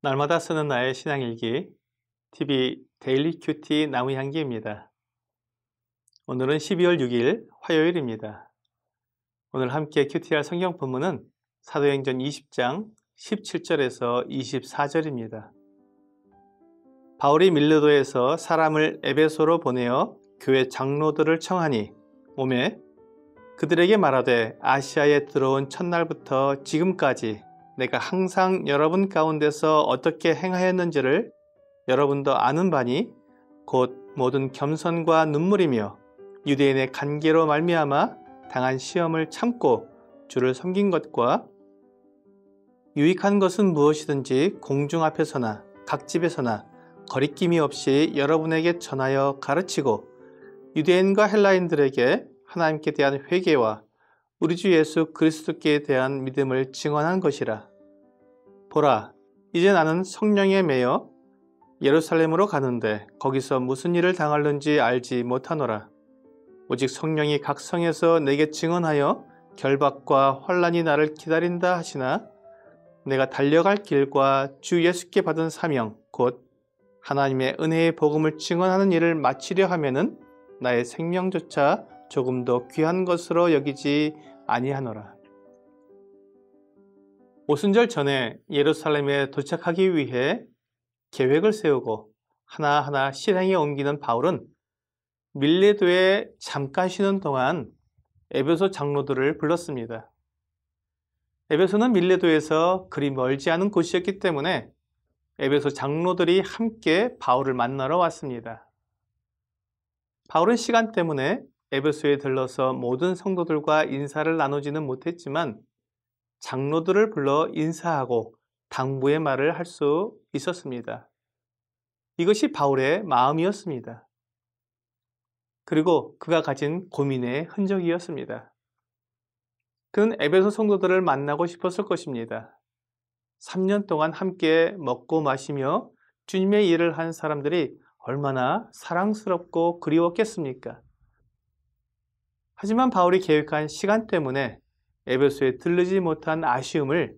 날마다 쓰는 나의 신앙일기 TV 데일리 큐티 나무향기입니다. 오늘은 12월 6일 화요일입니다. 오늘 함께 큐티할 성경 본문은 사도행전 20장 17절에서 24절입니다. 바울이 밀레도에서 사람을 에베소로 보내어 교회 장로들을 청하니 오매 그들에게 말하되 아시아에 들어온 첫날부터 지금까지 내가 항상 여러분 가운데서 어떻게 행하였는지를 여러분도 아는 바니 곧 모든 겸손과 눈물이며 유대인의 간계로 말미암아 당한 시험을 참고 주를 섬긴 것과 유익한 것은 무엇이든지 공중 앞에서나 각 집에서나 거리낌이 없이 여러분에게 전하여 가르치고 유대인과 헬라인들에게 하나님께 대한 회개와 우리 주 예수 그리스도께 대한 믿음을 증언한 것이라. 보라, 이제 나는 성령에 매여 예루살렘으로 가는데 거기서 무슨 일을 당할는지 알지 못하노라. 오직 성령이 각 성에서 내게 증언하여 결박과 환난이 나를 기다린다 하시나 내가 달려갈 길과 주 예수께 받은 사명 곧 하나님의 은혜의 복음을 증언하는 일을 마치려 하면은 나의 생명조차 조금도 귀한 것으로 여기지 아니하노라. 오순절 전에 예루살렘에 도착하기 위해 계획을 세우고 하나하나 실행에 옮기는 바울은 밀레도에 잠깐 쉬는 동안 에베소 장로들을 불렀습니다. 에베소는 밀레도에서 그리 멀지 않은 곳이었기 때문에 에베소 장로들이 함께 바울을 만나러 왔습니다. 바울은 시간 때문에 에베소에 들러서 모든 성도들과 인사를 나누지는 못했지만 장로들을 불러 인사하고 당부의 말을 할 수 있었습니다. 이것이 바울의 마음이었습니다. 그리고 그가 가진 고민의 흔적이었습니다. 그는 에베소 성도들을 만나고 싶었을 것입니다. 3년 동안 함께 먹고 마시며 주님의 일을 한 사람들이 얼마나 사랑스럽고 그리웠겠습니까? 하지만 바울이 계획한 시간 때문에 에베소에 들르지 못한 아쉬움을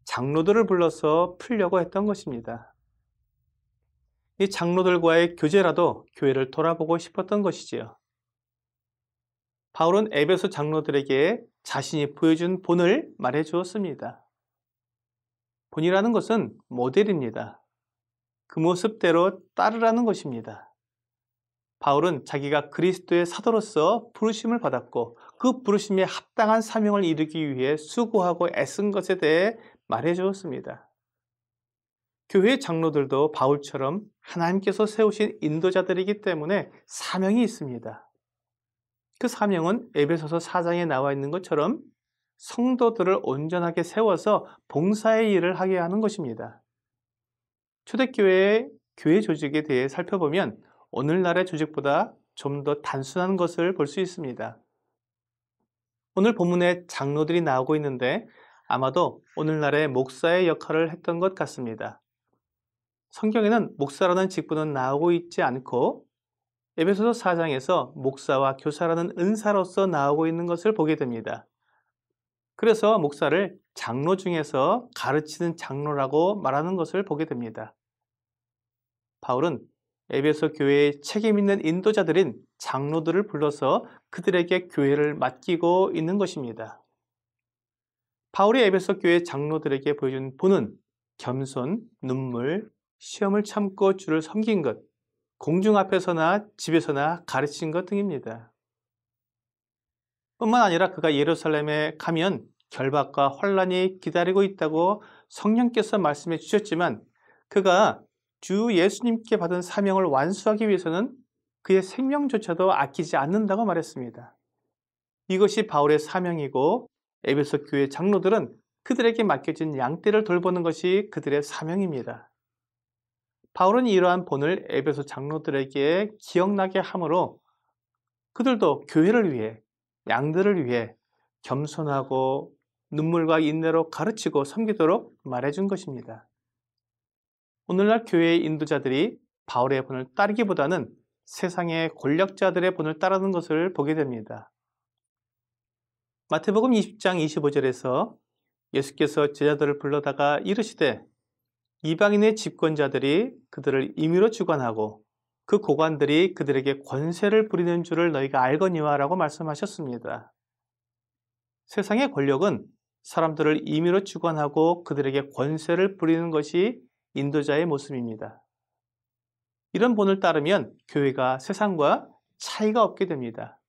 장로들을 불러서 풀려고 했던 것입니다. 이 장로들과의 교제라도 교회를 돌아보고 싶었던 것이지요. 바울은 에베소 장로들에게 자신이 보여준 본을 말해 주었습니다. 본이라는 것은 모델입니다. 그 모습대로 따르라는 것입니다. 바울은 자기가 그리스도의 사도로서 부르심을 받았고 그 부르심에 합당한 사명을 이루기 위해 수고하고 애쓴 것에 대해 말해 주었습니다. 교회 장로들도 바울처럼 하나님께서 세우신 인도자들이기 때문에 사명이 있습니다. 그 사명은 에베소서 4장에 나와 있는 것처럼 성도들을 온전하게 세워서 봉사의 일을 하게 하는 것입니다. 초대교회의 교회 조직에 대해 살펴보면 오늘날의 조직보다 좀 더 단순한 것을 볼 수 있습니다. 오늘 본문에 장로들이 나오고 있는데 아마도 오늘날의 목사의 역할을 했던 것 같습니다. 성경에는 목사라는 직분은 나오고 있지 않고 에베소서 4장에서 목사와 교사라는 은사로서 나오고 있는 것을 보게 됩니다. 그래서 목사를 장로 중에서 가르치는 장로라고 말하는 것을 보게 됩니다. 바울은 에베소 교회의 책임 있는 인도자들인 장로들을 불러서 그들에게 교회를 맡기고 있는 것입니다. 바울이 에베소 교회 장로들에게 보여준 본은 겸손, 눈물, 시험을 참고 주를 섬긴 것, 공중 앞에서나 집에서나 가르친 것 등입니다. 뿐만 아니라 그가 예루살렘에 가면 결박과 환난이 기다리고 있다고 성령께서 말씀해 주셨지만 그가 주 예수님께 받은 사명을 완수하기 위해서는 그의 생명조차도 아끼지 않는다고 말했습니다. 이것이 바울의 사명이고 에베소 교회 장로들은 그들에게 맡겨진 양떼를 돌보는 것이 그들의 사명입니다. 바울은 이러한 본을 에베소 장로들에게 기억나게 하므로 그들도 교회를 위해 양들을 위해 겸손하고 눈물과 인내로 가르치고 섬기도록 말해준 것입니다. 오늘날 교회의 인도자들이 바울의 본을 따르기보다는 세상의 권력자들의 본을 따르는 것을 보게 됩니다. 마태복음 20장 25절에서 예수께서 제자들을 불러다가 이르시되 이방인의 집권자들이 그들을 임의로 주관하고 그 고관들이 그들에게 권세를 부리는 줄을 너희가 알거니와 라고 말씀하셨습니다. 세상의 권력은 사람들을 임의로 주관하고 그들에게 권세를 부리는 것이 인도자의 모습입니다. 이런 본을 따르면 교회가 세상과 차이가 없게 됩니다.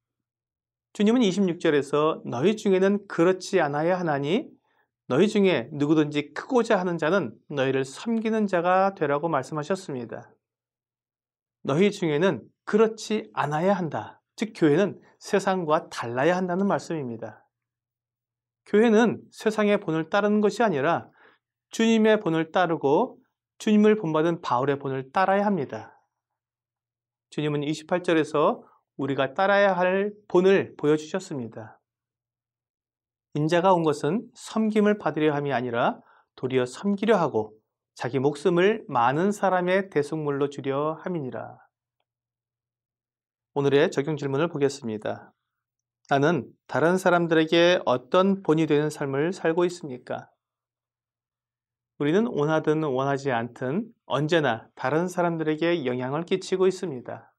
주님은 26절에서 너희 중에는 그렇지 않아야 하나니 너희 중에 누구든지 크고자 하는 자는 너희를 섬기는 자가 되라고 말씀하셨습니다. 너희 중에는 그렇지 않아야 한다. 즉 교회는 세상과 달라야 한다는 말씀입니다. 교회는 세상의 본을 따르는 것이 아니라 주님의 본을 따르고 주님을 본받은 바울의 본을 따라야 합니다. 주님은 28절에서 우리가 따라야 할 본을 보여주셨습니다. 인자가 온 것은 섬김을 받으려 함이 아니라 도리어 섬기려 하고 자기 목숨을 많은 사람의 대속물로 주려 함이니라. 오늘의 적용 질문을 보겠습니다. 나는 다른 사람들에게 어떤 본이 되는 삶을 살고 있습니까? 우리는 원하든 원하지 않든 언제나 다른 사람들에게 영향을 끼치고 있습니다.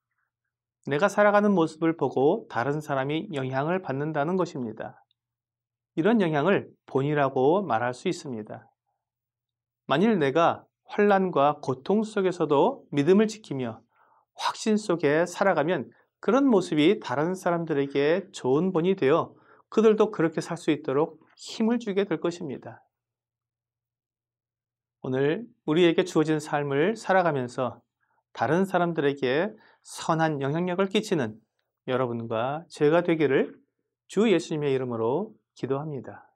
내가 살아가는 모습을 보고 다른 사람이 영향을 받는다는 것입니다. 이런 영향을 본이라고 말할 수 있습니다. 만일 내가 환난과 고통 속에서도 믿음을 지키며 확신 속에 살아가면 그런 모습이 다른 사람들에게 좋은 본이 되어 그들도 그렇게 살 수 있도록 힘을 주게 될 것입니다. 오늘 우리에게 주어진 삶을 살아가면서 다른 사람들에게 선한 영향력을 끼치는 여러분과 제가 되기를 주 예수님의 이름으로 기도합니다.